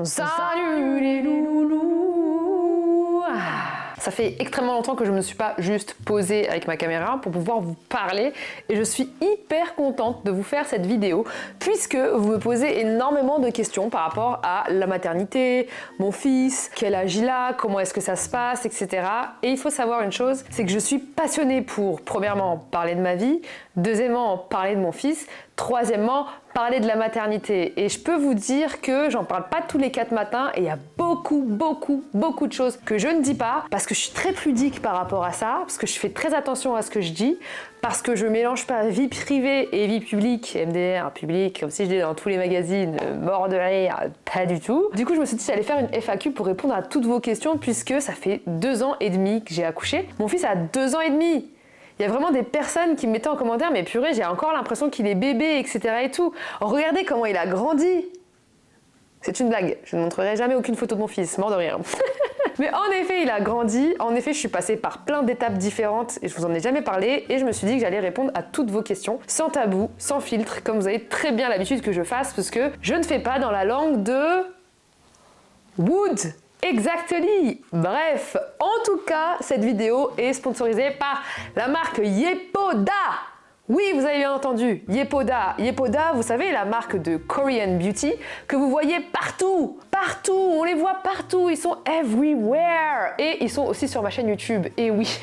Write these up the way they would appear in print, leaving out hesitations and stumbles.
Salut les loulous! Ça fait extrêmement longtemps que je ne me suis pas juste posée avec ma caméra pour pouvoir vous parler et je suis hyper contente de vous faire cette vidéo puisque vous me posez énormément de questions par rapport à la maternité, mon fils, quel âge il a, comment est-ce que ça se passe, etc. Et il faut savoir une chose, c'est que je suis passionnée pour, premièrement, parler de ma vie, deuxièmement, parler de mon fils, troisièmement, parler de la maternité. Et je peux vous dire que j'en parle pas tous les 4 matins et il y a beaucoup de choses que je ne dis pas parce que je suis très pudique par rapport à ça, parce que je fais très attention à ce que je dis, parce que je mélange pas vie privée et vie publique, MDR, public, comme si je disais dans tous les magazines, mort de rire, pas du tout. Du coup, je me suis dit que j'allais faire une FAQ pour répondre à toutes vos questions puisque ça fait 2 ans et demi que j'ai accouché. Mon fils a 2 ans et demi. Il y a vraiment des personnes qui me mettaient en commentaire, mais purée, j'ai encore l'impression qu'il est bébé, etc. et tout. Regardez comment il a grandi. C'est une blague, je ne montrerai jamais aucune photo de mon fils, mort de rire. Mais en effet, il a grandi. En effet, je suis passée par plein d'étapes différentes et je vous en ai jamais parlé. Et je me suis dit que j'allais répondre à toutes vos questions, sans tabou, sans filtre, comme vous avez très bien l'habitude que je fasse, parce que je ne fais pas dans la langue de Wood. Exactly. Bref, en tout cas, cette vidéo est sponsorisée par la marque Yepoda. Oui, vous avez bien entendu, Yepoda. Yepoda, vous savez, la marque de Korean Beauty que vous voyez partout. Partout, on les voit partout, ils sont everywhere. Et ils sont aussi sur ma chaîne YouTube, et oui.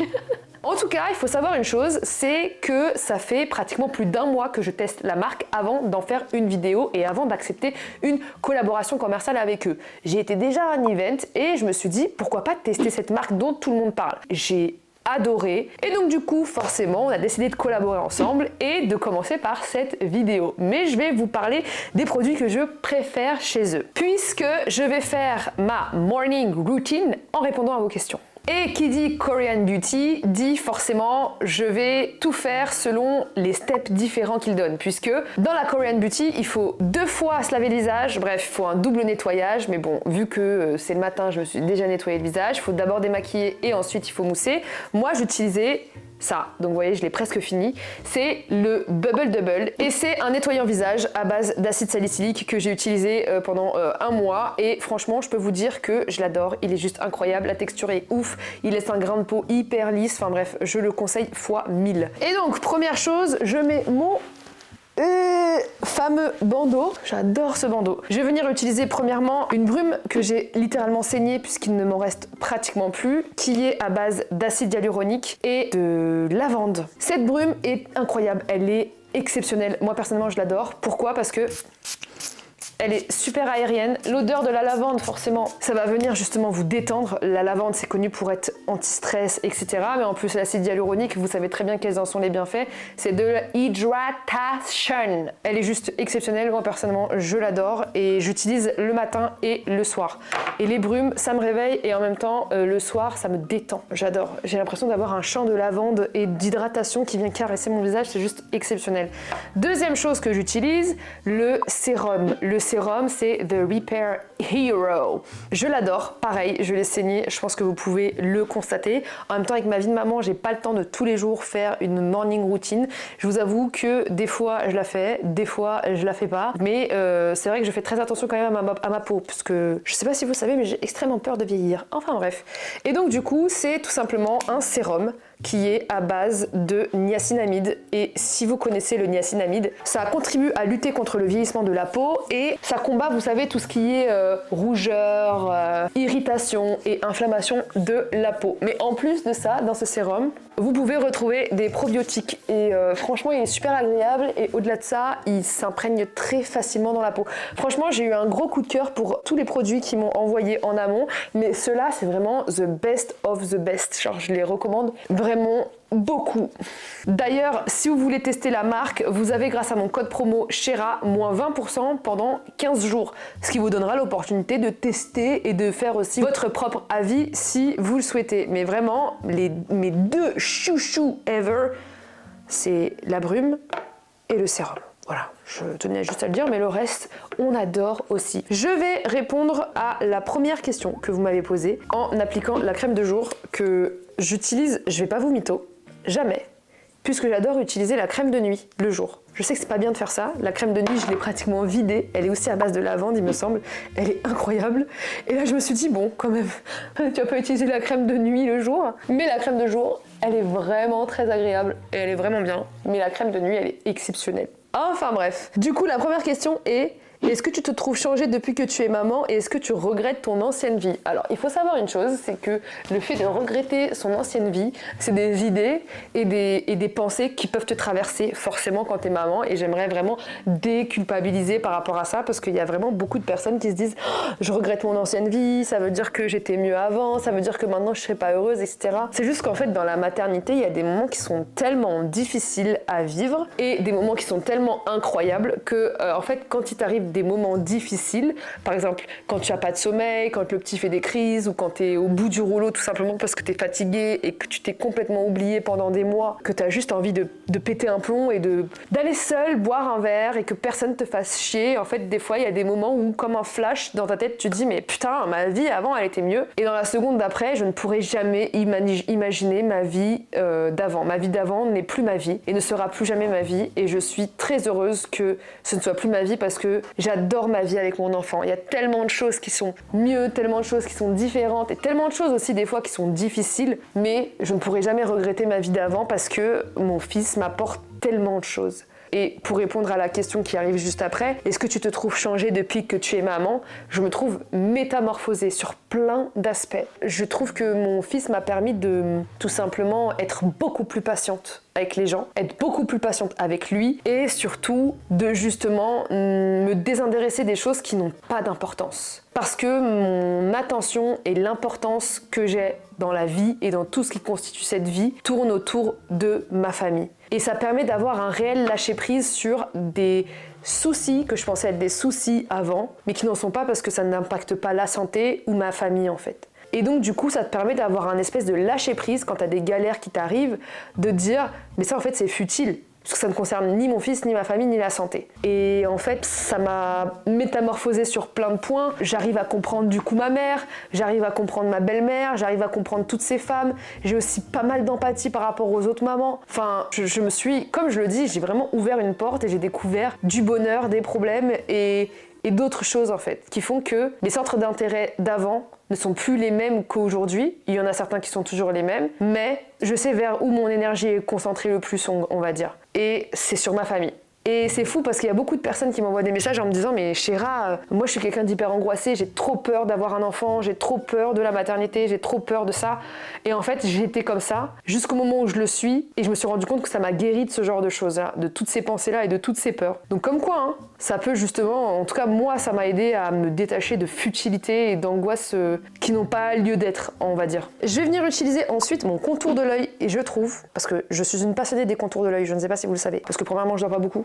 En tout cas, il faut savoir une chose, c'est que ça fait pratiquement plus d'1 mois que je teste la marque avant d'en faire une vidéo et avant d'accepter une collaboration commerciale avec eux. J'ai été déjà à un event et je me suis dit pourquoi pas tester cette marque dont tout le monde parle. J'ai adoré et donc du coup forcément on a décidé de collaborer ensemble et de commencer par cette vidéo. Mais je vais vous parler des produits que je préfère chez eux puisque je vais faire ma morning routine en répondant à vos questions. Et qui dit Korean Beauty dit forcément je vais tout faire selon les steps différents qu'ils donnent puisque dans la Korean Beauty il faut 2 fois se laver le visage, bref il faut un double nettoyage mais bon vu que c'est le matin je me suis déjà nettoyé le visage, il faut d'abord démaquiller et ensuite il faut mousser. Moi j'utilisais ça, donc vous voyez je l'ai presque fini, c'est le Bubble Double et c'est un nettoyant visage à base d'acide salicylique que j'ai utilisé pendant 1 mois et franchement je peux vous dire que je l'adore, il est juste incroyable, la texture est ouf, il laisse un grain de peau hyper lisse, enfin bref je le conseille fois 1000. Et donc première chose, je mets mon fameux bandeau, j'adore ce bandeau. Je vais venir utiliser premièrement une brume que j'ai littéralement saignée puisqu'il ne m'en reste pratiquement plus, qui est à base d'acide hyaluronique et de lavande. Cette brume est incroyable, elle est exceptionnelle. Moi personnellement je l'adore. Pourquoi? Parce que elle est super aérienne. L'odeur de la lavande, forcément, ça va venir justement vous détendre. La lavande, c'est connu pour être anti-stress, etc. Mais en plus, l'acide hyaluronique, vous savez très bien quels en sont les bienfaits. C'est de l'hydratation. Elle est juste exceptionnelle. Moi, personnellement, je l'adore et j'utilise le matin et le soir. Et les brumes, ça me réveille et en même temps, le soir, ça me détend. J'adore. J'ai l'impression d'avoir un champ de lavande et d'hydratation qui vient caresser mon visage. C'est juste exceptionnel. Deuxième chose que j'utilise, le sérum. Le sérum, c'est The Repair Hero. Je l'adore, pareil, je l'ai saigné, je pense que vous pouvez le constater. En même temps, avec ma vie de maman, j'ai pas le temps de tous les jours faire une morning routine. Je vous avoue que des fois, je la fais, des fois, je la fais pas. Mais c'est vrai que je fais très attention quand même à ma peau, parce que je sais pas si vous savez, mais j'ai extrêmement peur de vieillir. Enfin bref. Et donc du coup, c'est tout simplement un sérum qui est à base de niacinamide. Et si vous connaissez le niacinamide, ça contribue à lutter contre le vieillissement de la peau et ça combat, vous savez, tout ce qui est rougeur, irritation et inflammation de la peau. Mais en plus de ça, dans ce sérum, vous pouvez retrouver des probiotiques et franchement, il est super agréable et au-delà de ça, il s'imprègne très facilement dans la peau. Franchement, j'ai eu un gros coup de cœur pour tous les produits qui m'ont envoyé en amont, mais ceux-là, c'est vraiment the best of the best. Genre, je les recommande vraiment beaucoup. D'ailleurs, si vous voulez tester la marque, vous avez grâce à mon code promo CHERA moins 20% pendant 15 jours, ce qui vous donnera l'opportunité de tester et de faire aussi votre propre avis si vous le souhaitez. Mais vraiment, mes 2 chouchous ever, c'est la brume et le sérum. Voilà, je tenais juste à le dire, mais le reste, on adore aussi. Je vais répondre à la première question que vous m'avez posée en appliquant la crème de jour que j'utilise, je vais pas vous mytho, jamais. puisque j'adore utiliser la crème de nuit le jour. Je sais que c'est pas bien de faire ça. La crème de nuit, je l'ai pratiquement vidée. Elle est aussi à base de lavande, il me semble. Elle est incroyable. Et là, je me suis dit, bon, quand même, tu vas pas utiliser la crème de nuit le jour. Mais la crème de jour, elle est vraiment très agréable et elle est vraiment bien. Mais la crème de nuit, elle est exceptionnelle. Enfin bref. Du coup, la première question est... Est-ce que tu te trouves changée depuis que tu es maman et est-ce que tu regrettes ton ancienne vie? Alors, il faut savoir une chose, c'est que le fait de regretter son ancienne vie, c'est des idées et des pensées qui peuvent te traverser forcément quand tu es maman, et j'aimerais vraiment déculpabiliser par rapport à ça, parce qu'il y a vraiment beaucoup de personnes qui se disent oh, je regrette mon ancienne vie, ça veut dire que j'étais mieux avant, ça veut dire que maintenant je serai pas heureuse, etc. C'est juste qu'en fait, dans la maternité, il y a des moments qui sont tellement difficiles à vivre et des moments qui sont tellement incroyables que, en fait, quand il t'arrive des moments difficiles, par exemple quand tu n'as pas de sommeil, quand le petit fait des crises ou quand tu es au bout du rouleau tout simplement parce que tu es fatigué et que tu t'es complètement oublié pendant des mois, que tu as juste envie de péter un plomb et d'aller seul boire un verre et que personne te fasse chier. En fait, des fois, il y a des moments où, comme un flash dans ta tête, tu te dis mais putain, ma vie avant, elle était mieux. Et dans la seconde d'après, je ne pourrais jamais imaginer ma vie d'avant. Ma vie d'avant n'est plus ma vie et ne sera plus jamais ma vie, et je suis très heureuse que ce ne soit plus ma vie parce que j'adore ma vie avec mon enfant. Il y a tellement de choses qui sont mieux, tellement de choses qui sont différentes et tellement de choses aussi des fois qui sont difficiles, mais je ne pourrai jamais regretter ma vie d'avant parce que mon fils m'apporte tellement de choses. Et pour répondre à la question qui arrive juste après, est-ce que tu te trouves changée depuis que tu es maman? Je me trouve métamorphosée sur plein d'aspects. Je trouve que mon fils m'a permis de tout simplement être beaucoup plus patiente avec les gens, être beaucoup plus patiente avec lui et surtout de justement me désintéresser des choses qui n'ont pas d'importance. Parce que mon attention et l'importance que j'ai dans la vie et dans tout ce qui constitue cette vie tournent autour de ma famille. Et ça permet d'avoir un réel lâcher-prise sur des soucis que je pensais être des soucis avant, mais qui n'en sont pas parce que ça n'impacte pas la santé ou ma famille en fait. Et donc du coup, ça te permet d'avoir un espèce de lâcher-prise quand tu as des galères qui t'arrivent, de dire « mais ça en fait c'est futile ». Parce que ça ne concerne ni mon fils, ni ma famille, ni la santé. Et en fait, ça m'a métamorphosée sur plein de points. J'arrive à comprendre du coup ma mère, j'arrive à comprendre ma belle-mère, j'arrive à comprendre toutes ces femmes. J'ai aussi pas mal d'empathie par rapport aux autres mamans. Enfin, je me suis, comme je le dis, j'ai vraiment ouvert une porte et j'ai découvert du bonheur, des problèmes et d'autres choses en fait, qui font que les centres d'intérêt d'avant ne sont plus les mêmes qu'aujourd'hui. Il y en a certains qui sont toujours les mêmes, mais je sais vers où mon énergie est concentrée le plus, on va dire. Et c'est sur ma famille. Et c'est fou parce qu'il y a beaucoup de personnes qui m'envoient des messages en me disant « mais Chéra, moi je suis quelqu'un d'hyper angoissé, j'ai trop peur d'avoir un enfant, j'ai trop peur de la maternité, j'ai trop peur de ça. » Et en fait, j'ai été comme ça jusqu'au moment où je le suis et je me suis rendu compte que ça m'a guéri de ce genre de choses-là, de toutes ces pensées-là et de toutes ces peurs. Donc comme quoi, hein, ça peut justement, en tout cas moi, ça m'a aidé à me détacher de futilité et d'angoisse qui n'ont pas lieu d'être, on va dire. Je vais venir utiliser ensuite mon contour de l'œil et je trouve, parce que je suis une passionnée des contours de l'œil, je ne sais pas si vous le savez, parce que premièrement, je dors pas beaucoup.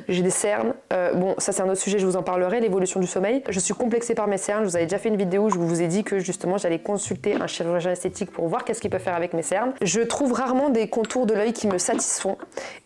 J'ai des cernes, bon ça c'est un autre sujet, je vous en parlerai, l'évolution du sommeil. Je suis complexée par mes cernes, je vous avais déjà fait une vidéo où je vous ai dit que justement j'allais consulter un chirurgien esthétique pour voir qu'est-ce qu'il peut faire avec mes cernes. Je trouve rarement des contours de l'œil qui me satisfont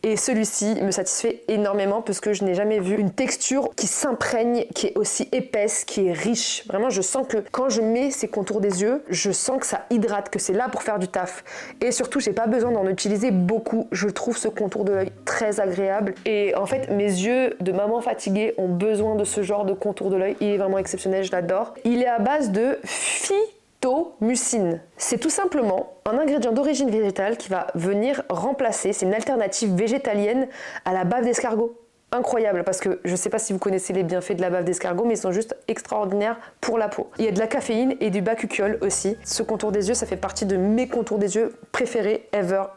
et celui-ci me satisfait énormément parce que je n'ai jamais vu une texture qui s'imprègne, qui est aussi épaisse, qui est riche. Vraiment je sens que quand je mets ces contours des yeux, je sens que ça hydrate, que c'est là pour faire du taf. Et surtout j'ai pas besoin d'en utiliser beaucoup, je trouve ce contour de l'œil très agréable. Et en fait, mes yeux de maman fatiguée ont besoin de ce genre de contour de l'œil. Il est vraiment exceptionnel, je l'adore. Il est à base de phytomucine. C'est tout simplement un ingrédient d'origine végétale qui va venir remplacer, c'est une alternative végétalienne à la bave d'escargot. Incroyable, parce que je ne sais pas si vous connaissez les bienfaits de la bave d'escargot, mais ils sont juste extraordinaires pour la peau. Il y a de la caféine et du bakuchiol aussi. Ce contour des yeux, ça fait partie de mes contours des yeux préférés ever,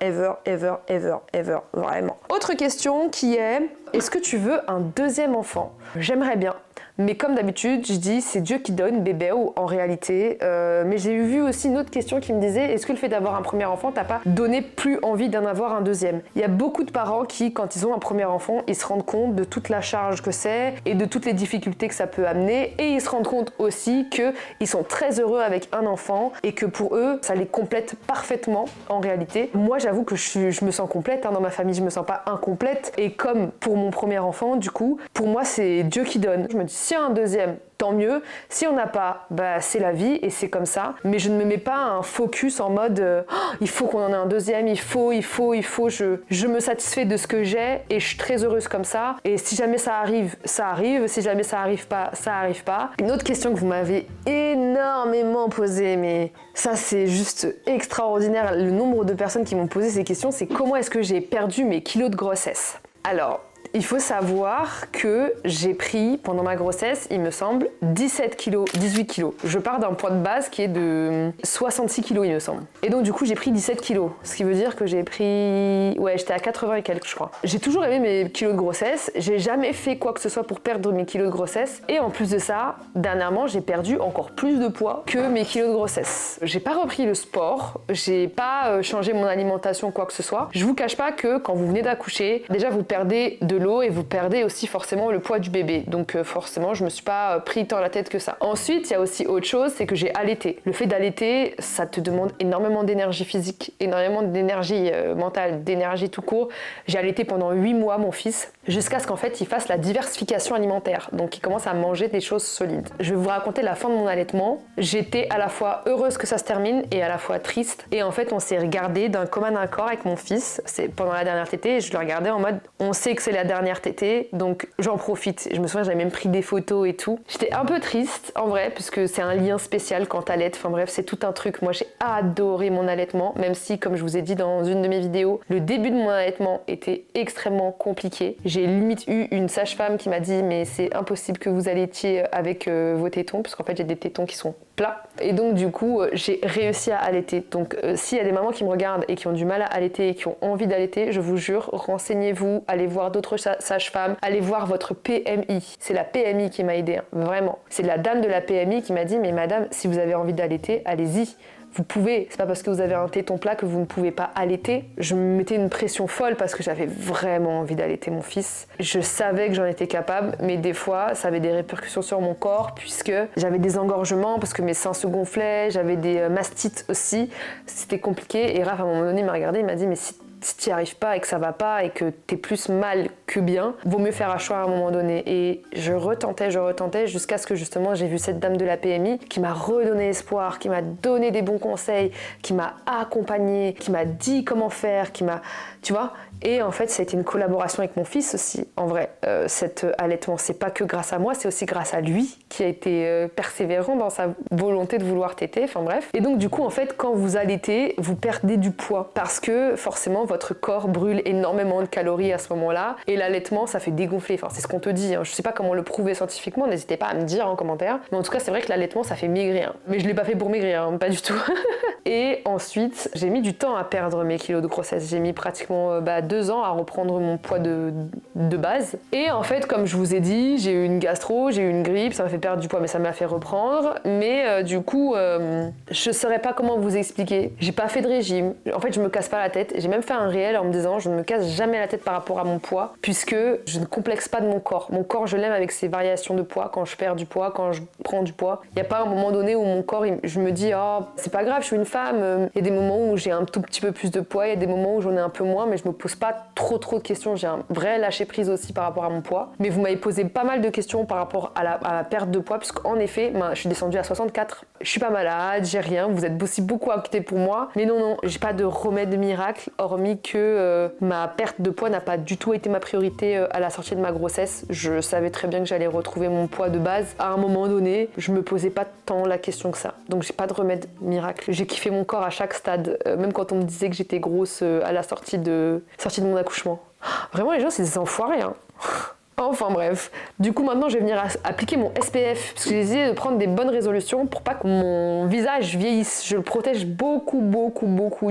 vraiment. Autre question qui est, est-ce que tu veux un deuxième enfant? J'aimerais bien. Mais comme d'habitude, je dis c'est Dieu qui donne, bébé, ou en réalité. Mais j'ai vu aussi une autre question qui me disait est-ce que le fait d'avoir un premier enfant t'a pas donné plus envie d'en avoir un deuxième? Il y a beaucoup de parents qui, quand ils ont un premier enfant, ils se rendent compte de toute la charge que c'est et de toutes les difficultés que ça peut amener. Et ils se rendent compte aussi qu'ils sont très heureux avec un enfant et que pour eux, ça les complète parfaitement en réalité. Moi, j'avoue que je me sens complète. Dans ma famille, je me sens pas incomplète. Et comme pour mon premier enfant, du coup, pour moi, c'est Dieu qui donne. Je me dis S'il y a un deuxième, tant mieux. Si on n'a pas, bah c'est la vie et c'est comme ça. Mais je ne me mets pas un focus en mode oh, il faut qu'on en ait un deuxième, il faut. Je me satisfais de ce que j'ai et je suis très heureuse comme ça. Et si jamais ça arrive, ça arrive. Si jamais ça arrive pas, ça arrive pas. Une autre question que vous m'avez énormément posée, mais ça c'est juste extraordinaire. Le nombre de personnes qui m'ont posé ces questions, c'est comment est-ce que j'ai perdu mes kilos de grossesse? Alors, il faut savoir que j'ai pris, pendant ma grossesse, il me semble, 17 kilos, 18 kilos. Je pars d'un poids de base qui est de 66 kilos, il me semble. Et donc, du coup, j'ai pris 17 kilos. Ce qui veut dire que j'ai pris... Ouais, j'étais à 80 et quelques, je crois. J'ai toujours aimé mes kilos de grossesse. J'ai jamais fait quoi que ce soit pour perdre mes kilos de grossesse. Et en plus de ça, dernièrement, j'ai perdu encore plus de poids que mes kilos de grossesse. J'ai pas repris le sport. J'ai pas changé mon alimentation, quoi que ce soit. Je vous cache pas que quand vous venez d'accoucher, déjà, vous perdez de l'eau et vous perdez aussi forcément le poids du bébé. Donc forcément, je me suis pas pris tant la tête que ça. Ensuite, il y a aussi autre chose, c'est que j'ai allaité. Le fait d'allaiter, ça te demande énormément d'énergie physique, énormément d'énergie mentale, d'énergie tout court. J'ai allaité pendant 8 mois mon fils, jusqu'à ce qu'en fait, il fasse la diversification alimentaire. Donc il commence à manger des choses solides. Je vais vous raconter la fin de mon allaitement. J'étais à la fois heureuse que ça se termine et à la fois triste. Et en fait, on s'est regardé d'un commun accord avec mon fils. C'est pendant la dernière tétée et je le regardais en mode, on sait que c'est la dernière tétée, donc j'en profite. Je me souviens, j'avais même pris des photos et tout. J'étais un peu triste, en vrai, puisque c'est un lien spécial quand t'allaites. Enfin bref, c'est tout un truc. Moi, j'ai adoré mon allaitement, même si, comme je vous ai dit dans une de mes vidéos, le début de mon allaitement était extrêmement compliqué. J'ai limite eu une sage-femme qui m'a dit « mais c'est impossible que vous allaitiez avec vos tétons », parce qu'en fait, j'ai des tétons qui sont plats. Et donc, du coup, j'ai réussi à allaiter. Donc, s'il y a des mamans qui me regardent et qui ont du mal à allaiter et qui ont envie d'allaiter, je vous jure, renseignez-vous, allez voir d'autres sage-femme, allez voir votre PMI. C'est la PMI qui m'a aidée, hein, vraiment. C'est la dame de la PMI qui m'a dit « mais madame, si vous avez envie d'allaiter, allez-y. Vous pouvez, c'est pas parce que vous avez un téton plat que vous ne pouvez pas allaiter. » Je me mettais une pression folle parce que j'avais vraiment envie d'allaiter mon fils. Je savais que j'en étais capable, mais des fois, ça avait des répercussions sur mon corps puisque j'avais des engorgements, parce que mes seins se gonflaient, j'avais des mastites aussi. C'était compliqué et Raph, à un moment donné, il m'a regardé, il m'a dit « mais si tu n'y arrives pas et que ça va pas et que t'es plus mal que bien, vaut mieux faire un choix à un moment donné. » Et je retentais jusqu'à ce que justement j'ai vu cette dame de la PMI qui m'a redonné espoir, qui m'a donné des bons conseils, qui m'a accompagnée, qui m'a dit comment faire, qui m'a... Tu vois ? Et en fait, ça a été une collaboration avec mon fils aussi. En vrai, cet allaitement, c'est pas que grâce à moi, c'est aussi grâce à lui qui a été persévérant dans sa volonté de vouloir téter. Enfin bref. Et donc du coup, en fait, quand vous allaitez, vous perdez du poids parce que forcément, votre corps brûle énormément de calories à ce moment-là. Et l'allaitement, ça fait dégonfler. Enfin, c'est ce qu'on te dit. Hein. Je sais pas comment le prouver scientifiquement. N'hésitez pas à me dire en commentaire. Mais en tout cas, c'est vrai que l'allaitement, ça fait maigrir. Mais je l'ai pas fait pour maigrir, hein, pas du tout. Et ensuite, j'ai mis du temps à perdre mes kilos de grossesse. J'ai mis pratiquement 2 ans à reprendre mon poids de base. Et en fait, comme je vous ai dit, j'ai eu une gastro, j'ai eu une grippe, ça m'a fait perdre du poids, mais ça m'a fait reprendre. Mais du coup, je saurais pas comment vous expliquer. J'ai pas fait de régime. En fait, je me casse pas la tête. J'ai même fait un réel en me disant, je ne me casse jamais la tête par rapport à mon poids, puisque je ne complexe pas de mon corps. Mon corps, je l'aime avec ses variations de poids, quand je perds du poids, quand je prends du poids. Il n'y a pas un moment donné où mon corps, je me dis, oh, c'est pas grave, je suis une femme. Il y a des moments où j'ai un tout petit peu plus de poids, il y a des moments où j'en ai un peu moins, mais je me pose pas trop de questions. J'ai un vrai lâcher prise aussi par rapport à mon poids. Mais vous m'avez posé pas mal de questions par rapport à la perte de poids, puisqu'en effet, je suis descendue à 64. Je suis pas malade, j'ai rien. Vous êtes aussi beaucoup inquiétés pour moi. Mais non, j'ai pas de remède miracle, hormis que ma perte de poids n'a pas du tout été ma priorité à la sortie de ma grossesse. Je savais très bien que j'allais retrouver mon poids de base. À un moment donné, je me posais pas tant la question que ça. Donc j'ai pas de remède miracle. J'ai kiffé mon corps à chaque stade, même quand on me disait que j'étais grosse à la sortie de mon accouchement. Vraiment, les gens, c'est des enfoirés, hein. Enfin bref, du coup maintenant je vais venir appliquer mon SPF parce que j'ai essayé de prendre des bonnes résolutions pour pas que mon visage vieillisse. Je le protège beaucoup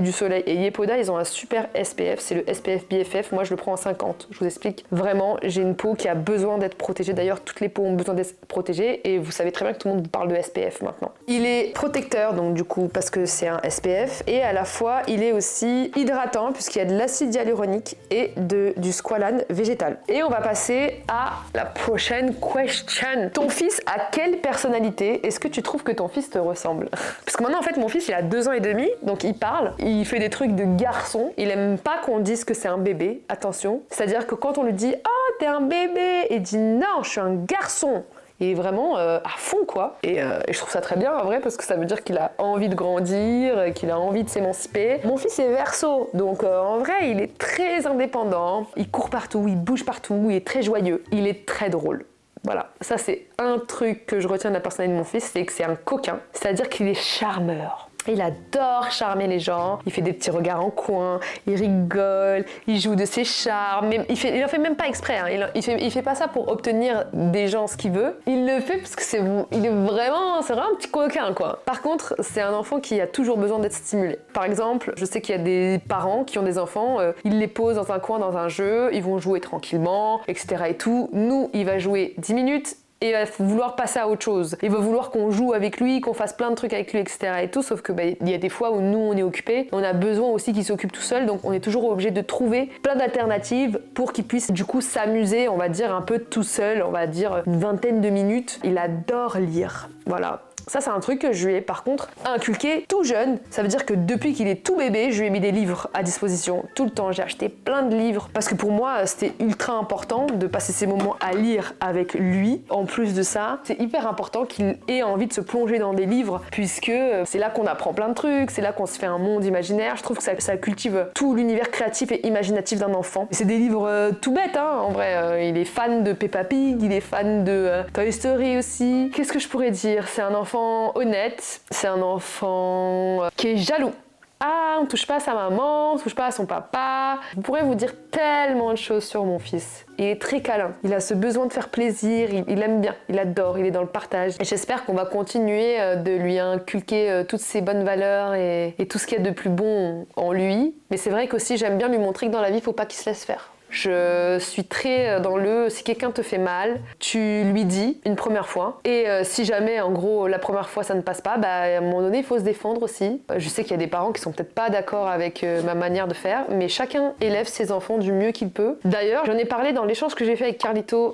du soleil et Yepoda ils ont un super SPF, c'est le SPF BFF, moi je le prends en 50. Je vous explique, vraiment j'ai une peau qui a besoin d'être protégée, d'ailleurs toutes les peaux ont besoin d'être protégées et vous savez très bien que tout le monde vous parle de SPF maintenant. Il est protecteur donc du coup parce que c'est un SPF et à la fois il est aussi hydratant puisqu'il y a de l'acide hyaluronique et du squalane végétal. Et on va passer à la prochaine question. Ton fils a quelle personnalité? Est-ce que tu trouves que ton fils te ressemble? Parce que maintenant en fait mon fils il a 2 ans et demi, donc il parle, il fait des trucs de garçon, il aime pas qu'on dise que c'est un bébé, attention. C'est-à-dire que quand on lui dit « Oh t'es un bébé !» il dit « Non, je suis un garçon !» Il est vraiment à fond quoi. Et je trouve ça très bien en vrai parce que ça veut dire qu'il a envie de grandir, qu'il a envie de s'émanciper. Mon fils est Verseau, donc en vrai il est très indépendant, il court partout, il bouge partout, il est très joyeux, il est très drôle. Voilà, ça c'est un truc que je retiens de la personnalité de mon fils, c'est que c'est un coquin, c'est-à-dire qu'il est charmeur. Il adore charmer les gens, il fait des petits regards en coin, il rigole, il joue de ses charmes, il en fait même pas exprès, hein. Il fait pas ça pour obtenir des gens ce qu'il veut, il le fait parce que c'est vraiment un petit coquin quoi. Par contre, c'est un enfant qui a toujours besoin d'être stimulé. Par exemple, je sais qu'il y a des parents qui ont des enfants, ils les posent dans un coin dans un jeu, ils vont jouer tranquillement, etc. et tout. Nous, il va jouer 10 minutes, et il va vouloir passer à autre chose. Il va vouloir qu'on joue avec lui, qu'on fasse plein de trucs avec lui, etc. et tout, sauf que il y a des fois où nous on est occupés, on a besoin aussi qu'il s'occupe tout seul, donc on est toujours obligé de trouver plein d'alternatives pour qu'il puisse du coup s'amuser, on va dire un peu tout seul, on va dire une vingtaine de minutes. Il adore lire, voilà. Ça, c'est un truc que je lui ai par contre inculqué tout jeune. Ça veut dire que depuis qu'il est tout bébé, je lui ai mis des livres à disposition tout le temps. J'ai acheté plein de livres parce que pour moi, c'était ultra important de passer ces moments à lire avec lui. En plus de ça, c'est hyper important qu'il ait envie de se plonger dans des livres puisque c'est là qu'on apprend plein de trucs, c'est là qu'on se fait un monde imaginaire. Je trouve que ça cultive tout l'univers créatif et imaginatif d'un enfant. Et c'est des livres tout bêtes, hein, en vrai. Il est fan de Peppa Pig, il est fan de Toy Story aussi. Qu'est-ce que je pourrais dire? C'est un enfant honnête, c'est un enfant qui est jaloux. Ah, on touche pas à sa maman, on touche pas à son papa. Je pourrais vous dire tellement de choses sur mon fils. Il est très câlin, il a ce besoin de faire plaisir, il aime bien, il adore, il est dans le partage. Et j'espère qu'on va continuer de lui inculquer toutes ces bonnes valeurs et tout ce qu'il y a de plus bon en lui. Mais c'est vrai qu'aussi j'aime bien lui montrer que dans la vie, il faut pas qu'il se laisse faire. Je suis très dans si quelqu'un te fait mal, tu lui dis une première fois. Et si jamais, en gros, la première fois ça ne passe pas, à un moment donné, il faut se défendre aussi. Je sais qu'il y a des parents qui sont peut-être pas d'accord avec ma manière de faire, mais chacun élève ses enfants du mieux qu'il peut. D'ailleurs, j'en ai parlé dans l'échange que j'ai fait avec Carlito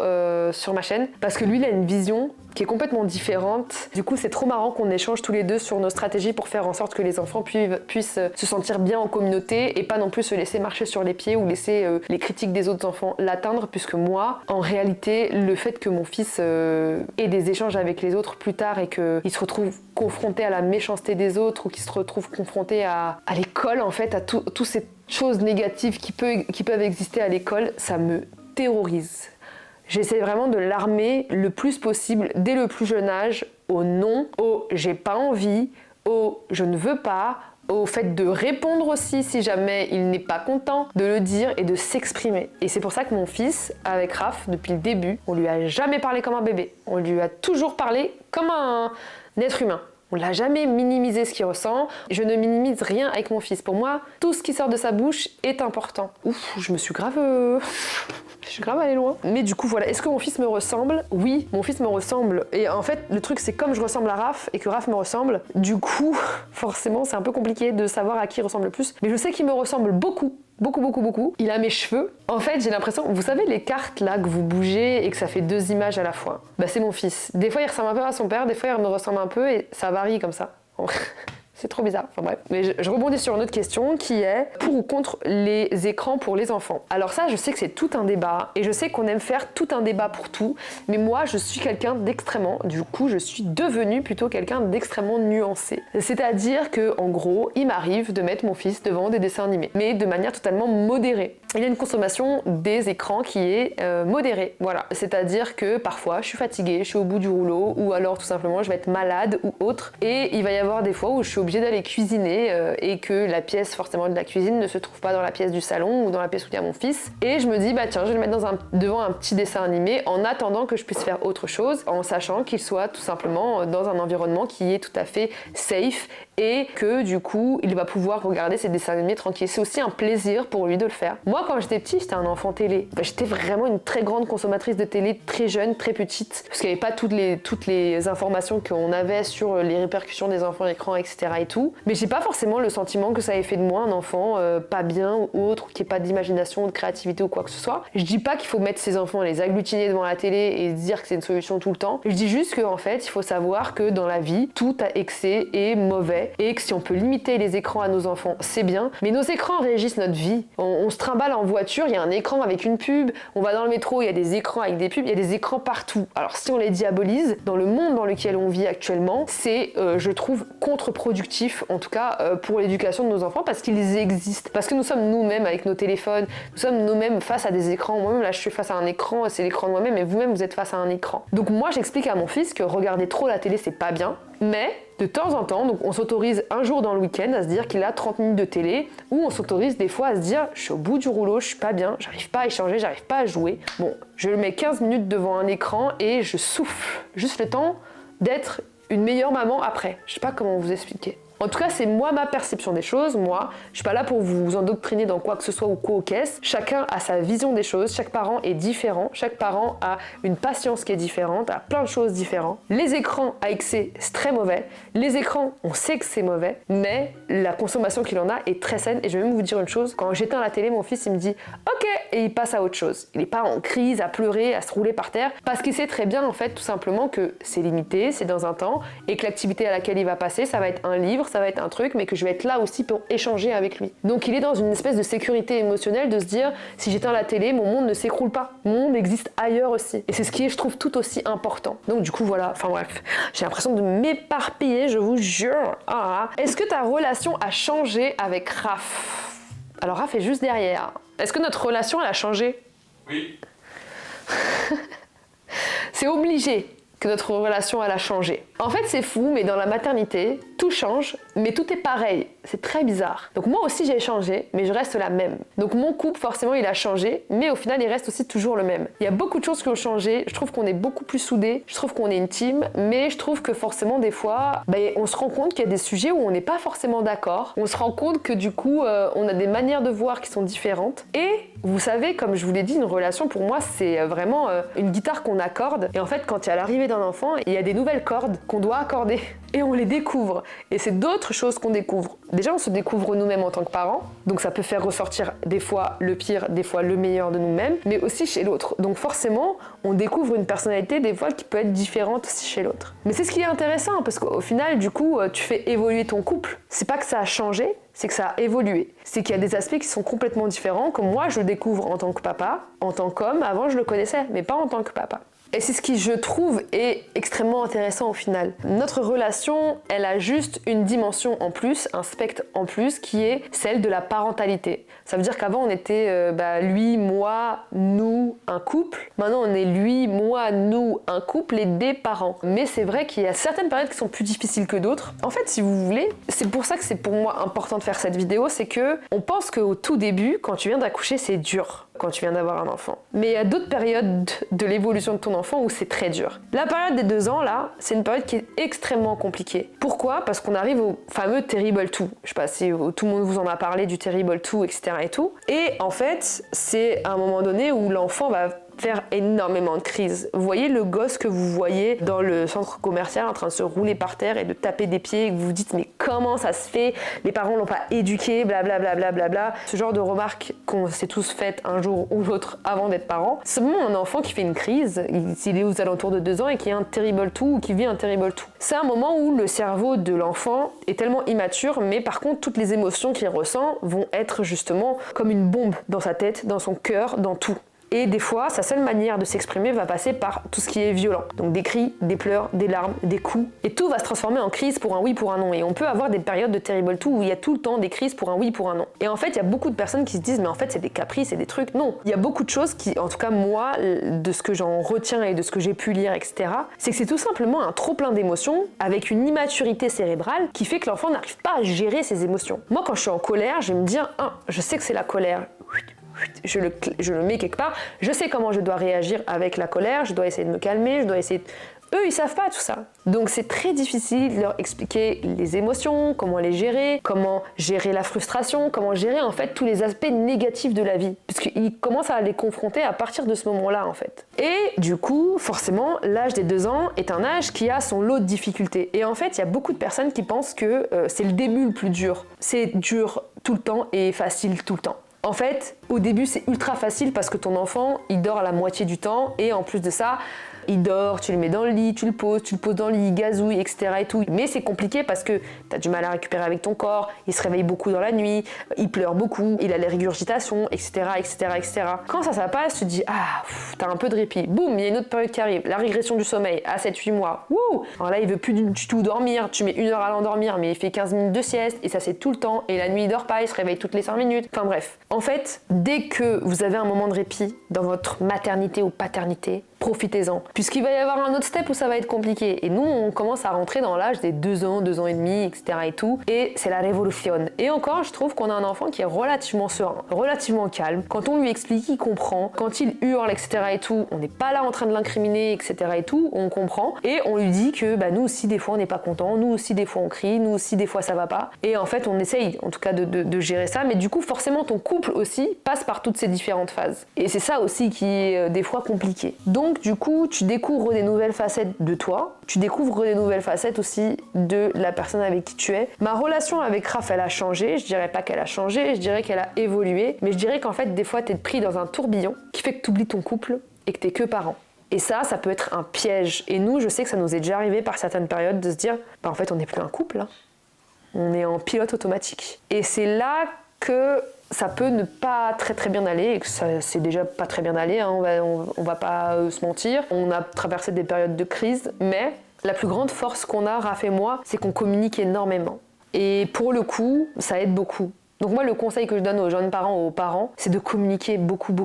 sur ma chaîne, parce que lui, il a une vision qui est complètement différente. Du coup, c'est trop marrant qu'on échange tous les deux sur nos stratégies pour faire en sorte que les enfants puissent se sentir bien en communauté et pas non plus se laisser marcher sur les pieds ou laisser les critiques des autres enfants l'atteindre, puisque moi, en réalité, le fait que mon fils ait des échanges avec les autres plus tard et qu'il se retrouve confronté à la méchanceté des autres ou qu'il se retrouve confronté à l'école, en fait, à toutes ces choses négatives qui peuvent exister à l'école, ça me terrorise. J'essaie vraiment de l'armer le plus possible dès le plus jeune âge au non, au j'ai pas envie, au je ne veux pas, au fait de répondre aussi si jamais il n'est pas content, de le dire et de s'exprimer. Et c'est pour ça que mon fils, avec Raph, depuis le début, on lui a jamais parlé comme un bébé. On lui a toujours parlé comme un être humain. On l'a jamais minimisé ce qu'il ressent. Je ne minimise rien avec mon fils. Pour moi, tout ce qui sort de sa bouche est important. Ouf, je me suis grave allée loin. Mais du coup, voilà. Est-ce que mon fils me ressemble? Oui, mon fils me ressemble. Et en fait, le truc, c'est comme je ressemble à Raph et que Raph me ressemble, du coup, forcément, c'est un peu compliqué de savoir à qui il ressemble le plus. Mais je sais qu'il me ressemble beaucoup. Beaucoup. Il a mes cheveux. En fait, j'ai l'impression, vous savez les cartes là que vous bougez et que ça fait deux images à la fois. C'est mon fils. Des fois, il ressemble un peu à son père, des fois, il me ressemble un peu et ça varie comme ça. C'est trop bizarre, enfin bref. Mais je rebondis sur une autre question qui est pour ou contre les écrans pour les enfants. Alors ça, je sais que c'est tout un débat et je sais qu'on aime faire tout un débat pour tout, mais moi, je suis quelqu'un d'extrêmement, du coup, je suis devenue plutôt quelqu'un d'extrêmement nuancé. C'est-à-dire que, en gros, il m'arrive de mettre mon fils devant des dessins animés, mais de manière totalement modérée. Il y a une consommation des écrans qui est modérée, voilà. C'est-à-dire que parfois, je suis fatiguée, je suis au bout du rouleau, ou alors tout simplement, je vais être malade ou autre, et il va y avoir des fois où je suis obligée d'aller cuisiner et que la pièce forcément de la cuisine ne se trouve pas dans la pièce du salon ou dans la pièce où il y a mon fils. Et je me dis, tiens, je vais le mettre devant un petit dessin animé en attendant que je puisse faire autre chose, en sachant qu'il soit tout simplement dans un environnement qui est tout à fait safe et que du coup, il va pouvoir regarder ses dessins animés tranquilles. C'est aussi un plaisir pour lui de le faire. Moi, quand j'étais petite, j'étais un enfant télé. J'étais vraiment une très grande consommatrice de télé, très jeune, très petite, parce qu'il n'y avait pas toutes les informations qu'on avait sur les répercussions des enfants écrans, etc. et tout. Mais j'ai pas forcément le sentiment que ça ait fait de moi un enfant pas bien ou autre, qui ait pas d'imagination ou de créativité ou quoi que ce soit. Je dis pas qu'il faut mettre ses enfants et les agglutiner devant la télé et dire que c'est une solution tout le temps. Je dis juste qu'en fait, il faut savoir que dans la vie, tout à excès est mauvais et que si on peut limiter les écrans à nos enfants, c'est bien. Mais nos écrans régissent notre vie. On se trimballe en voiture, il y a un écran avec une pub. On va dans le métro, il y a des écrans avec des pubs, il y a des écrans partout. Alors si on les diabolise, dans le monde dans lequel on vit actuellement, c'est, je trouve, contre-productif, en tout cas pour l'éducation de nos enfants, parce qu'ils existent. Parce que nous sommes nous-mêmes avec nos téléphones, nous sommes nous-mêmes face à des écrans. Moi-même, là, je suis face à un écran, c'est l'écran de moi-même, et vous-même, vous êtes face à un écran. Donc moi, j'explique à mon fils que regarder trop la télé, c'est pas bien, mais de temps en temps, donc on s'autorise un jour dans le week-end à se dire qu'il a 30 minutes de télé, ou on s'autorise des fois à se dire je suis au bout du rouleau, je suis pas bien, j'arrive pas à échanger, j'arrive pas à jouer. Bon, je le mets 15 minutes devant un écran et je souffle, juste le temps d'être une meilleure maman après. Je sais pas comment vous expliquer. En tout cas, c'est moi ma perception des choses. Moi, je suis pas là pour vous endoctriner dans quoi que ce soit ou quoi qu'est-ce. Chacun a sa vision des choses. Chaque parent est différent. Chaque parent a une patience qui est différente, a plein de choses différentes. Les écrans à excès, c'est très mauvais. Les écrans, on sait que c'est mauvais, mais la consommation qu'il en a est très saine. Et je vais même vous dire une chose. Quand j'éteins la télé, mon fils, il me dit « Ok !» et il passe à autre chose. Il n'est pas en crise, à pleurer, à se rouler par terre, parce qu'il sait très bien, en fait, tout simplement que c'est limité, c'est dans un temps, et que l'activité à laquelle il va passer, ça va être un livre, ça va être un truc, mais que je vais être là aussi pour échanger avec lui. Donc il est dans une espèce de sécurité émotionnelle de se dire si j'éteins la télé, mon monde ne s'écroule pas. Mon monde existe ailleurs aussi. Et c'est ce qui est, je trouve, tout aussi important. Donc du coup, voilà. Enfin bref, j'ai l'impression de m'éparpiller, je vous jure. Ah. Est-ce que ta relation a changé avec Raph? Alors Raph est juste derrière. Est-ce que notre relation, elle a changé? Oui. C'est obligé que notre relation, elle a changé. En fait, c'est fou, mais dans la maternité, tout change, mais tout est pareil. C'est très bizarre. Donc moi aussi, j'ai changé, mais je reste la même. Donc mon couple, forcément, il a changé, mais au final, il reste aussi toujours le même. Il y a beaucoup de choses qui ont changé. Je trouve qu'on est beaucoup plus soudés. Je trouve qu'on est intime, mais je trouve que forcément, des fois, on se rend compte qu'il y a des sujets où on n'est pas forcément d'accord. On se rend compte que du coup, on a des manières de voir qui sont différentes. Et vous savez, comme je vous l'ai dit, une relation, pour moi, c'est vraiment une guitare qu'on accorde. Et en fait, quand il y a l'arrivée d'un enfant, il y a des nouvelles cordes qu'on doit accorder. Et on les découvre. Et c'est d'autres choses qu'on découvre. Déjà, on se découvre nous-mêmes en tant que parents. Donc ça peut faire ressortir des fois le pire, des fois le meilleur de nous-mêmes, mais aussi chez l'autre. Donc forcément, on découvre une personnalité des fois qui peut être différente aussi chez l'autre. Mais c'est ce qui est intéressant, parce qu'au final, du coup, tu fais évoluer ton couple. C'est pas que ça a changé, c'est que ça a évolué. C'est qu'il y a des aspects qui sont complètement différents, que moi, je découvre en tant que papa, en tant qu'homme. Avant, je le connaissais, mais pas en tant que papa. Et c'est ce qui, je trouve, est extrêmement intéressant au final. Notre relation, elle a juste une dimension en plus, un spectre en plus, qui est celle de la parentalité. Ça veut dire qu'avant, on était lui, moi, nous, un couple. Maintenant, on est lui, moi, nous, un couple et des parents. Mais c'est vrai qu'il y a certaines périodes qui sont plus difficiles que d'autres. En fait, si vous voulez, c'est pour ça que c'est pour moi important de faire cette vidéo, c'est que on pense qu'au tout début, quand tu viens d'accoucher, c'est dur. Quand tu viens d'avoir un enfant. Mais il y a d'autres périodes de l'évolution de ton enfant où c'est très dur. La période des 2 ans, là, c'est une période qui est extrêmement compliquée. Pourquoi? Parce qu'on arrive au fameux Terrible 2. Je sais pas si tout le monde vous en a parlé du Terrible 2, etc. et tout. Et en fait, c'est à un moment donné où l'enfant va faire énormément de crises. Vous voyez le gosse que vous voyez dans le centre commercial en train de se rouler par terre et de taper des pieds et que vous vous dites mais comment ça se fait? Les parents l'ont pas éduqué, blablabla. Bla bla bla. Ce genre de remarques qu'on s'est tous faites un jour ou l'autre avant d'être parents. C'est vraiment un enfant qui fait une crise, s'il est aux alentours de 2 ans et qui a un Terrible 2 ou qui vit un Terrible 2. C'est un moment où le cerveau de l'enfant est tellement immature, mais par contre toutes les émotions qu'il ressent vont être justement comme une bombe dans sa tête, dans son cœur, dans tout. Et des fois, sa seule manière de s'exprimer va passer par tout ce qui est violent. Donc des cris, des pleurs, des larmes, des coups. Et tout va se transformer en crise pour un oui, pour un non. Et on peut avoir des périodes de Terrible 2 où il y a tout le temps des crises pour un oui, pour un non. Et en fait, il y a beaucoup de personnes qui se disent mais en fait c'est des caprices, c'est des trucs. Non, il y a beaucoup de choses qui, en tout cas moi, de ce que j'en retiens et de ce que j'ai pu lire, etc., c'est que c'est tout simplement un trop plein d'émotions avec une immaturité cérébrale qui fait que l'enfant n'arrive pas à gérer ses émotions. Moi, quand je suis en colère, je vais me dire, je sais que c'est la colère. Je le mets quelque part, je sais comment je dois réagir avec la colère, je dois essayer de me calmer, je dois essayer Eux, ils savent pas tout ça. Donc c'est très difficile de leur expliquer les émotions, comment les gérer, comment gérer la frustration, comment gérer en fait tous les aspects négatifs de la vie. Puisqu'ils commencent à les confronter à partir de ce moment-là en fait. Et du coup, forcément, l'âge des 2 ans est un âge qui a son lot de difficultés. Et en fait, il y a beaucoup de personnes qui pensent que c'est le début le plus dur. C'est dur tout le temps et facile tout le temps. En fait, au début, c'est ultra facile parce que ton enfant, il dort à la moitié du temps et en plus de ça, il dort, tu le mets dans le lit, tu le poses dans le lit, il gazouille, etc. et tout. Mais c'est compliqué parce que tu as du mal à récupérer avec ton corps, il se réveille beaucoup dans la nuit, il pleure beaucoup, il a les régurgitations, etc. etc., etc. Quand ça passe, tu te dis, t'as un peu de répit. Boum, il y a une autre période qui arrive, la régression du sommeil à 7-8 mois. Wouh. Alors là, il veut plus du tout dormir, tu mets 1 heure à l'endormir, mais il fait 15 minutes de sieste, et ça c'est tout le temps, et la nuit il dort pas, il se réveille toutes les 5 minutes. Enfin bref. En fait, dès que vous avez un moment de répit dans votre maternité ou paternité, profitez-en. Puisqu'il va y avoir un autre step où ça va être compliqué. Et nous, on commence à rentrer dans l'âge des 2 ans, 2 ans et demi, etc. et tout. Et c'est la révolution. Et encore, je trouve qu'on a un enfant qui est relativement serein, relativement calme. Quand on lui explique, il comprend. Quand il hurle, etc. et tout, on n'est pas là en train de l'incriminer, etc. et tout, on comprend. Et on lui dit que nous aussi, des fois, on n'est pas content. Nous aussi, des fois, on crie. Nous aussi, des fois, ça va pas. Et en fait, on essaye, en tout cas, de gérer ça. Mais du coup, forcément, ton couple aussi passe par toutes ces différentes phases. Et c'est ça aussi qui est des fois compliqué. Donc, du coup, tu découvres des nouvelles facettes de toi, tu découvres des nouvelles facettes aussi de la personne avec qui tu es. Ma relation avec Raph, elle a changé, je dirais pas qu'elle a changé, je dirais qu'elle a évolué, mais je dirais qu'en fait, des fois, t'es pris dans un tourbillon qui fait que t'oublies ton couple et que t'es que parent. Et ça peut être un piège. Et nous, je sais que ça nous est déjà arrivé par certaines périodes de se dire, en fait, on n'est plus un couple, hein. On est en pilote automatique. Et c'est là que ça peut ne pas très très bien aller, et que ça c'est déjà pas très bien allé, hein, on va pas se mentir. On a traversé des périodes de crise, mais la plus grande force qu'on a, Raph et moi, c'est qu'on communique énormément. Et pour le coup, ça aide beaucoup. Donc moi, le conseil que je donne aux jeunes parents, aux parents, c'est de communiquer beaucoup, tout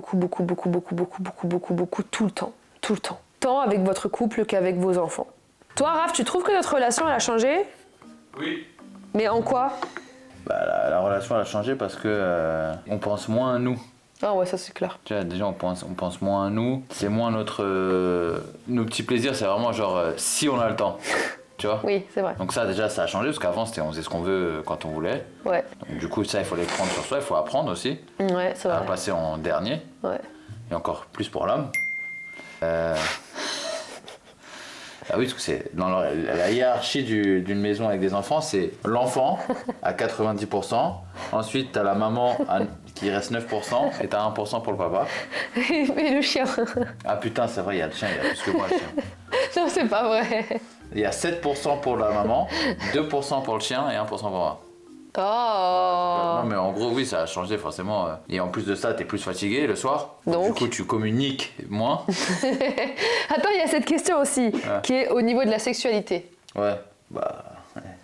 le temps. Tout le temps. Tant avec votre couple qu'avec vos enfants. Toi, Raph, tu trouves que notre relation, elle a changé ? Oui. Mais en quoi ? La relation elle a changé parce que on pense moins à nous. Ah ouais, ça c'est clair. Tu vois, déjà on pense moins à nous. C'est moins nos petits plaisirs, c'est vraiment genre si on a le temps. Tu vois ? Oui, c'est vrai. Donc ça déjà ça a changé parce qu'avant on faisait ce qu'on veut quand on voulait. Ouais. Donc du coup ça il faut les prendre sur soi, il faut apprendre aussi. Ouais, c'est vrai. À passer en dernier. Ouais. Et encore plus pour l'homme. Ah oui, parce que c'est dans la hiérarchie d'une maison avec des enfants, c'est l'enfant à 90%, ensuite t'as la maman qui reste 9% et t'as 1% pour le papa. Et le chien. Ah putain, c'est vrai, il y a le chien, il y a plus que moi le chien. Non, c'est pas vrai. Il y a 7% pour la maman, 2% pour le chien et 1% pour moi. Oh. Non mais en gros oui ça a changé forcément et en plus de ça t'es plus fatigué le soir. Donc du coup tu communiques moins. Attends, il y a cette question aussi qui est au niveau de la sexualité. Ouais,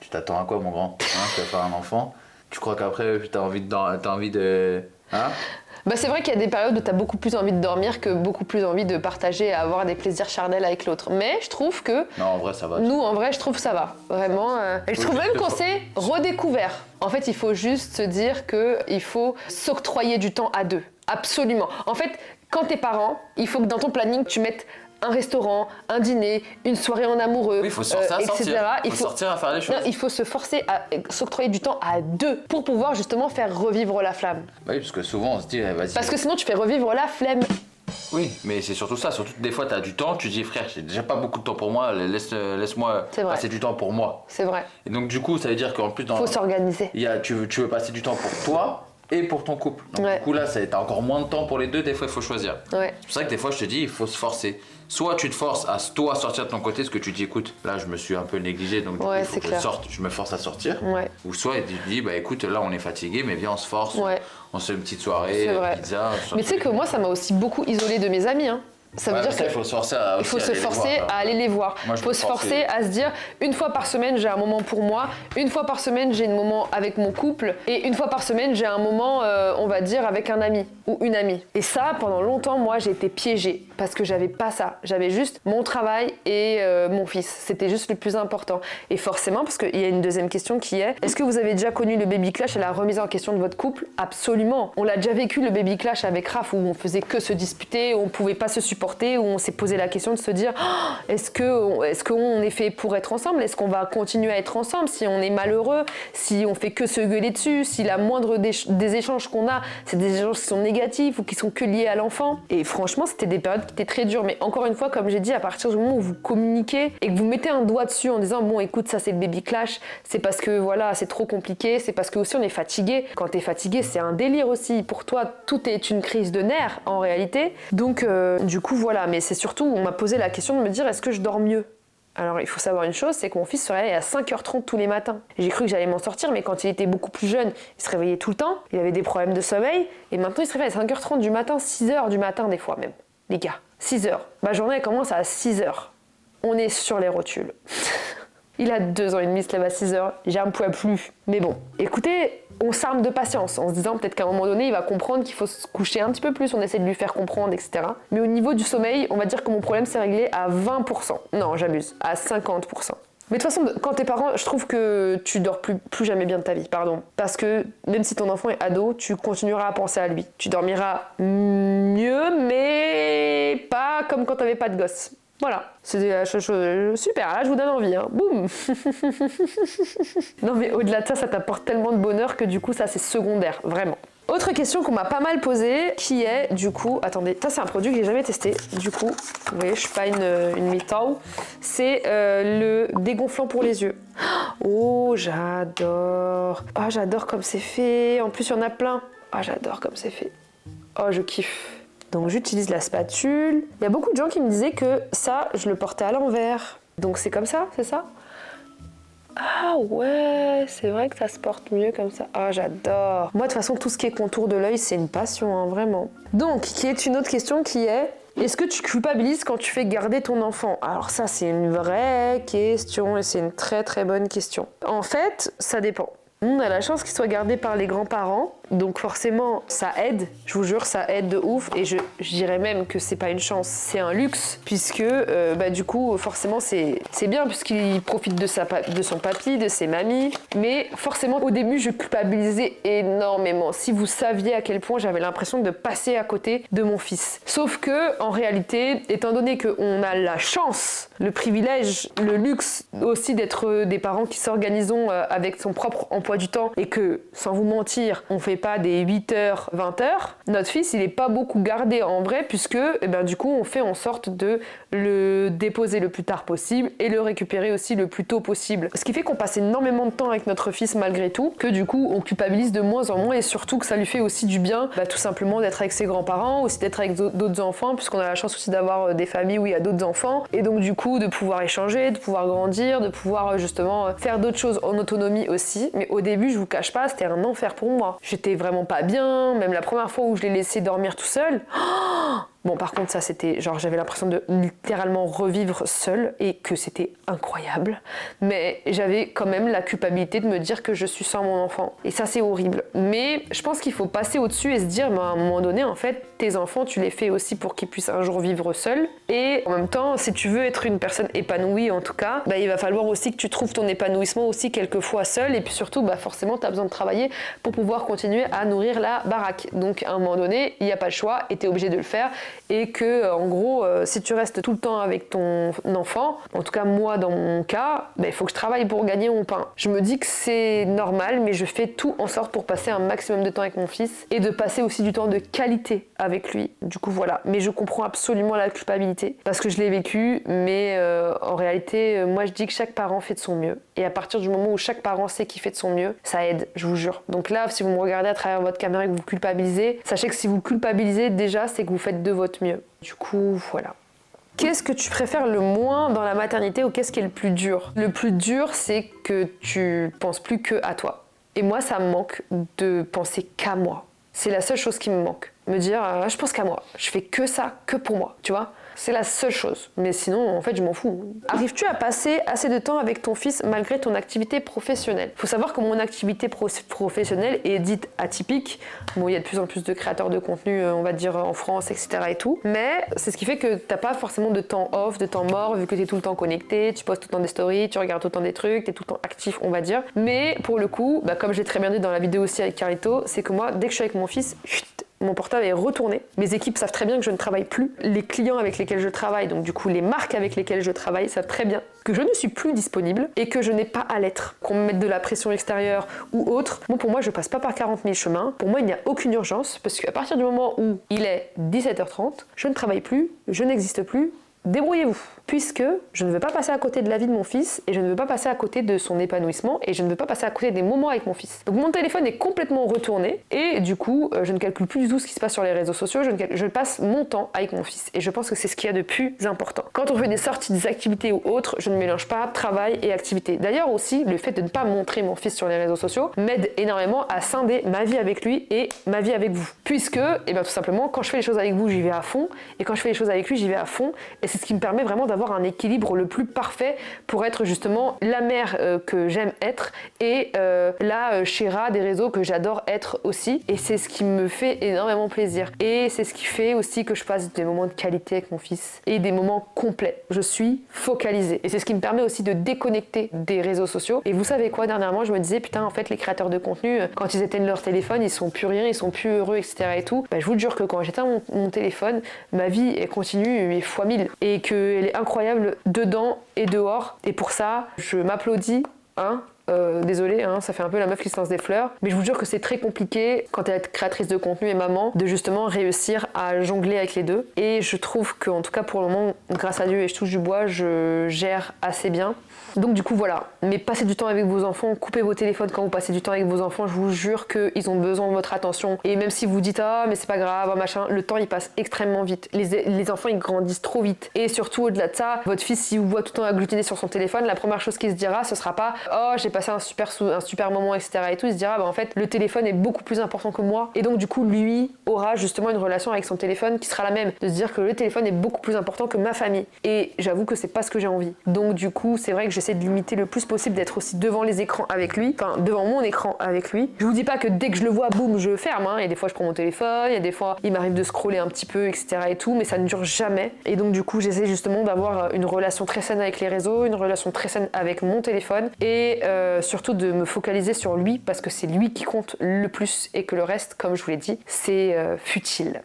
tu t'attends à quoi mon grand, tu vas faire un enfant. Tu crois qu'après t'as envie de... Hein? C'est vrai qu'il y a des périodes où tu as beaucoup plus envie de dormir que beaucoup plus envie de partager et avoir des plaisirs charnels avec l'autre. Mais je trouve que... Non, en vrai, ça va. Nous, en vrai, je trouve que ça va. Vraiment. Et je trouve même qu'on s'est redécouvert. En fait, il faut juste se dire qu'il faut s'octroyer du temps à deux. Absolument. En fait, quand t'es parent, il faut que dans ton planning, tu mettes un restaurant, un dîner, une soirée en amoureux, oui, il faut se forcer à etc. sortir. Il faut sortir à faire les choses. Non, il faut se forcer à s'octroyer du temps à deux pour pouvoir justement faire revivre la flamme. Oui, parce que souvent on se dit, vas-y. Parce que sinon tu fais revivre la flemme. Oui, mais c'est surtout ça. Surtout des fois, tu as du temps, tu dis, frère, j'ai déjà pas beaucoup de temps pour moi, laisse-moi passer du temps pour moi. C'est vrai. Et donc, du coup, ça veut dire qu'en plus, faut s'organiser. Tu veux passer du temps pour toi et pour ton couple. Donc, du coup, là, t'as encore moins de temps pour les deux, des fois, il faut choisir. Ouais. C'est pour ça que des fois, je te dis, il faut se forcer. Soit tu te forces à toi sortir de ton côté, ce que tu dis, écoute, là, je me suis un peu négligé, donc du coup, il faut que je me force à sortir. Ouais. Ou soit tu te dis, écoute, là, on est fatigué, mais viens, on se force. Ouais. On se fait une petite soirée, pizza. Mais tu sais que moi, ça m'a aussi beaucoup isolée de mes amis. Hein. Ça veut dire qu'il faut se forcer à aller les voir. Il faut se forcer à se dire, une fois par semaine, j'ai un moment pour moi. Une fois par semaine, j'ai un moment avec mon couple. Et une fois par semaine, j'ai un moment, on va dire, avec un ami ou une amie. Et ça, pendant longtemps, moi, j'ai été piégée. Parce que j'avais pas ça. J'avais juste mon travail et mon fils. C'était juste le plus important. Et forcément, parce qu'il y a une deuxième question qui est, est-ce que vous avez déjà connu le baby clash et la remise en question de votre couple ? Absolument. On l'a déjà vécu, le baby clash avec Raph, où on faisait que se disputer, où on pouvait pas se supporter. supporter, où on s'est posé la question de se dire est-ce qu'on est fait pour être ensemble? Est-ce qu'on va continuer à être ensemble si on est malheureux, si on fait que se gueuler dessus, si la moindre des échanges qu'on a, c'est des échanges qui sont négatifs ou qui sont que liés à l'enfant? Et franchement, c'était des périodes qui étaient très dures. Mais encore une fois, comme j'ai dit, à partir du moment où vous communiquez et que vous mettez un doigt dessus en disant bon, écoute, ça c'est le baby clash, c'est parce que voilà, c'est trop compliqué, c'est parce que aussi on est fatigué. Quand t'es fatigué, c'est un délire aussi. Pour toi, tout est une crise de nerfs en réalité. Donc, du coup, voilà. Mais c'est surtout, on m'a posé la question de me dire est-ce que je dors mieux? Alors, il faut savoir une chose, c'est que mon fils se réveille à 5h30 tous les matins. J'ai cru que j'allais m'en sortir, mais quand il était beaucoup plus jeune, il se réveillait tout le temps, il avait des problèmes de sommeil, et maintenant il se réveille à 5h30 du matin, 6h du matin des fois même. Les gars, 6h. Ma journée elle commence à 6h. On est sur les rotules. Il a 2 ans et demi, il se lève à 6h, j'en pouvais plus. Mais bon, écoutez, on s'arme de patience en se disant peut-être qu'à un moment donné, il va comprendre qu'il faut se coucher un petit peu plus, on essaie de lui faire comprendre, etc. Mais au niveau du sommeil, on va dire que mon problème s'est réglé à 20%. Non, j'abuse, à 50%. Mais de toute façon, quand t'es parent, je trouve que tu dors plus jamais bien de ta vie, pardon. Parce que même si ton enfant est ado, tu continueras à penser à lui. Tu dormiras mieux, mais pas comme quand t'avais pas de gosse. Voilà, c'est la chose super, là je vous donne envie, hein. Boum. Non mais au-delà de ça, ça t'apporte tellement de bonheur que du coup ça c'est secondaire, vraiment. Autre question qu'on m'a pas mal posée, qui est du coup, attendez, ça c'est un produit que j'ai jamais testé, du coup, vous voyez je suis pas une métaux, c'est le dégonflant pour les yeux. Oh j'adore, oh j'adore comme c'est fait, en plus il y en a plein, oh j'adore comme c'est fait, oh je kiffe. Donc j'utilise la spatule. Il y a beaucoup de gens qui me disaient que ça, je le portais à l'envers. Donc c'est comme ça, c'est ça? Ah ouais, c'est vrai que ça se porte mieux comme ça. Ah j'adore. Moi de toute façon, tout ce qui est contour de l'œil, c'est une passion, hein, vraiment. Donc, qui est une autre question qui est... Est-ce que tu culpabilises quand tu fais garder ton enfant? Alors ça, c'est une vraie question et c'est une très très bonne question. En fait, ça dépend. On a la chance qu'il soit gardé par les grands-parents, donc forcément ça aide, je vous jure ça aide de ouf, et je dirais même que c'est pas une chance, c'est un luxe, puisque du coup forcément c'est bien puisqu'il profite de son papy, de ses mamies, mais forcément au début je culpabilisais énormément. Si vous saviez à quel point j'avais l'impression de passer à côté de mon fils. Sauf que en réalité, étant donné qu'on a la chance, le privilège, le luxe aussi d'être des parents qui s'organisent avec son propre emploi du temps et que, sans vous mentir, on fait pas des 8h, 20h, notre fils il est pas beaucoup gardé en vrai puisque du coup on fait en sorte de le déposer le plus tard possible et le récupérer aussi le plus tôt possible. Ce qui fait qu'on passe énormément de temps avec notre fils malgré tout, que du coup on culpabilise de moins en moins et surtout que ça lui fait aussi du bien tout simplement d'être avec ses grands-parents, aussi d'être avec d'autres enfants puisqu'on a la chance aussi d'avoir des familles où il y a d'autres enfants et donc du coup de pouvoir échanger, de pouvoir grandir, de pouvoir justement faire d'autres choses en autonomie aussi. Mais au début, je vous cache pas, c'était un enfer pour moi. J'étais vraiment pas bien, même la première fois où je l'ai laissé dormir tout seul. Bon, par contre, ça c'était genre j'avais l'impression de littéralement revivre seule et que c'était incroyable. Mais j'avais quand même la culpabilité de me dire que je suis sans mon enfant. Et ça, c'est horrible. Mais je pense qu'il faut passer au-dessus et se dire, à un moment donné, en fait, tes enfants, tu les fais aussi pour qu'ils puissent un jour vivre seuls. Et en même temps, si tu veux être une personne épanouie, en tout cas, il va falloir aussi que tu trouves ton épanouissement aussi quelquefois seul. Et puis surtout, forcément, tu as besoin de travailler pour pouvoir continuer à nourrir la baraque. Donc, à un moment donné, il n'y a pas le choix et tu es obligé de le faire. Et que, en gros, si tu restes tout le temps avec ton enfant, en tout cas moi dans mon cas, il faut que je travaille pour gagner mon pain. Je me dis que c'est normal, mais je fais tout en sorte pour passer un maximum de temps avec mon fils et de passer aussi du temps de qualité avec lui. Du coup, voilà. Mais je comprends absolument la culpabilité parce que je l'ai vécu, mais en réalité, moi je dis que chaque parent fait de son mieux. Et à partir du moment où chaque parent sait qu'il fait de son mieux, ça aide, je vous jure. Donc là, si vous me regardez à travers votre caméra et que vous culpabilisez, sachez que si vous culpabilisez, déjà, c'est que vous faites de votre mieux. Du coup, voilà. Qu'est-ce que tu préfères le moins dans la maternité ou qu'est-ce qui est le plus dur? Le plus dur, c'est que tu penses plus que à toi. Et moi, ça me manque de penser qu'à moi. C'est la seule chose qui me manque. Me dire, je pense qu'à moi. Je fais que ça, que pour moi, tu vois? C'est la seule chose. Mais sinon, en fait, je m'en fous. Arrives-tu à passer assez de temps avec ton fils malgré ton activité professionnelle? Il faut savoir que mon activité professionnelle est dite atypique. Bon, il y a de plus en plus de créateurs de contenu, on va dire, en France, etc. et tout. Mais c'est ce qui fait que t'as pas forcément de temps off, de temps mort, vu que t'es tout le temps connecté, tu postes tout le temps des stories, tu regardes tout le temps des trucs, t'es tout le temps actif, on va dire. Mais pour le coup, comme je l'ai très bien dit dans la vidéo aussi avec Carlito, c'est que moi, dès que je suis avec mon fils, mon portable est retourné. Mes équipes savent très bien que je ne travaille plus. Les clients avec lesquels je travaille, donc du coup les marques avec lesquelles je travaille, savent très bien que je ne suis plus disponible et que je n'ai pas à l'être. Qu'on me mette de la pression extérieure ou autre, bon, pour moi je passe pas par 40 000 chemins. Pour moi il n'y a aucune urgence parce qu'à partir du moment où il est 17h30, je ne travaille plus, je n'existe plus. Débrouillez-vous, puisque je ne veux pas passer à côté de la vie de mon fils et je ne veux pas passer à côté de son épanouissement et je ne veux pas passer à côté des moments avec mon fils. Donc mon téléphone est complètement retourné et du coup je ne calcule plus du tout ce qui se passe sur les réseaux sociaux, je passe mon temps avec mon fils et je pense que c'est ce qu'il y a de plus important. Quand on fait des sorties, des activités ou autres, je ne mélange pas travail et activité. D'ailleurs aussi, le fait de ne pas montrer mon fils sur les réseaux sociaux m'aide énormément à scinder ma vie avec lui et ma vie avec vous. Puisque, et bien tout simplement, quand je fais les choses avec vous, j'y vais à fond et quand je fais les choses avec lui, j'y vais à fond et c'est ce qui me permet vraiment d'avoir un équilibre le plus parfait pour être justement la mère que j'aime être et la chéra des réseaux que j'adore être aussi. Et c'est ce qui me fait énormément plaisir. Et c'est ce qui fait aussi que je passe des moments de qualité avec mon fils et des moments complets. Je suis focalisée. Et c'est ce qui me permet aussi de déconnecter des réseaux sociaux. Et vous savez quoi, dernièrement, je me disais, putain, en fait, les créateurs de contenu, quand ils éteignent leur téléphone, ils sont plus rien, ils sont plus heureux, etc. et tout. Bah, je vous jure que quand j'éteins mon téléphone, ma vie, elle continue, mais fois 1000. Et qu'elle est incroyable dedans et dehors. Et pour ça, je m'applaudis, hein. Désolée, hein, ça fait un peu la meuf qui se lance des fleurs, mais je vous jure que c'est très compliqué quand elle est créatrice de contenu et maman de justement réussir à jongler avec les deux. Et je trouve qu'en tout cas pour le moment, grâce à Dieu et je touche du bois, je gère assez bien. Donc du coup voilà, mais passez du temps avec vos enfants, coupez vos téléphones quand vous passez du temps avec vos enfants, je vous jure qu'ils ont besoin de votre attention. Et même si vous dites ah mais c'est pas grave, machin, le temps il passe extrêmement vite. Les enfants ils grandissent trop vite. Et surtout au-delà de ça, votre fils s'il vous voit tout le temps agglutiné sur son téléphone, la première chose qu'il se dira ce sera pas oh j'ai passé un super moment etc. et tout, il se dira bah en fait le téléphone est beaucoup plus important que moi. Et donc du coup lui aura justement une relation avec son téléphone qui sera la même, de se dire que le téléphone est beaucoup plus important que ma famille. Et j'avoue que c'est pas ce que j'ai envie. Donc du coup c'est vrai que j'essaie de limiter le plus possible d'être aussi devant les écrans avec lui, enfin devant mon écran avec lui. Je vous dis pas que dès que je le vois, boum, je ferme, hein. Et des fois je prends mon téléphone, et des fois il m'arrive de scroller un petit peu, etc. et tout, mais ça ne dure jamais. Et donc du coup j'essaie justement d'avoir une relation très saine avec les réseaux, une relation très saine avec mon téléphone, et surtout de me focaliser sur lui, parce que c'est lui qui compte le plus, et que le reste, comme je vous l'ai dit, c'est futile.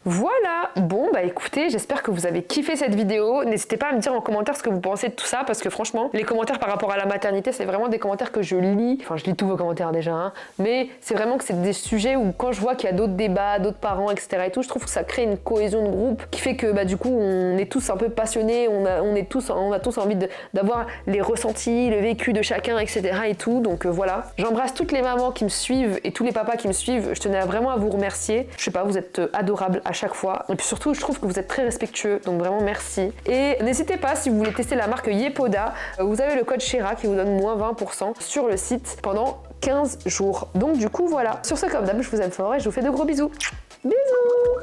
Voilà, bon bah écoutez, j'espère que vous avez kiffé cette vidéo. N'hésitez pas à me dire en commentaire ce que vous pensez de tout ça, parce que franchement, les commentaires par rapport à la maternité, c'est vraiment des commentaires que je lis. Enfin, je lis tous vos commentaires déjà, hein, mais c'est vraiment que c'est des sujets où quand je vois qu'il y a d'autres débats, d'autres parents, etc. et tout, je trouve que ça crée une cohésion de groupe qui fait que bah du coup, on est tous un peu passionnés, on a tous envie d'avoir les ressentis, le vécu de chacun, etc. et tout. Donc voilà, j'embrasse toutes les mamans qui me suivent et tous les papas qui me suivent. Je tenais vraiment à vous remercier. Je sais pas, vous êtes adorables à chaque fois. Et puis surtout, je trouve que vous êtes très respectueux, donc vraiment merci. Et n'hésitez pas, si vous voulez tester la marque Yepoda, vous avez le code Chéra qui vous donne moins 20% sur le site pendant 15 jours. Donc du coup, voilà. Sur ce, comme d'hab, je vous aime fort et je vous fais de gros bisous. Bisous!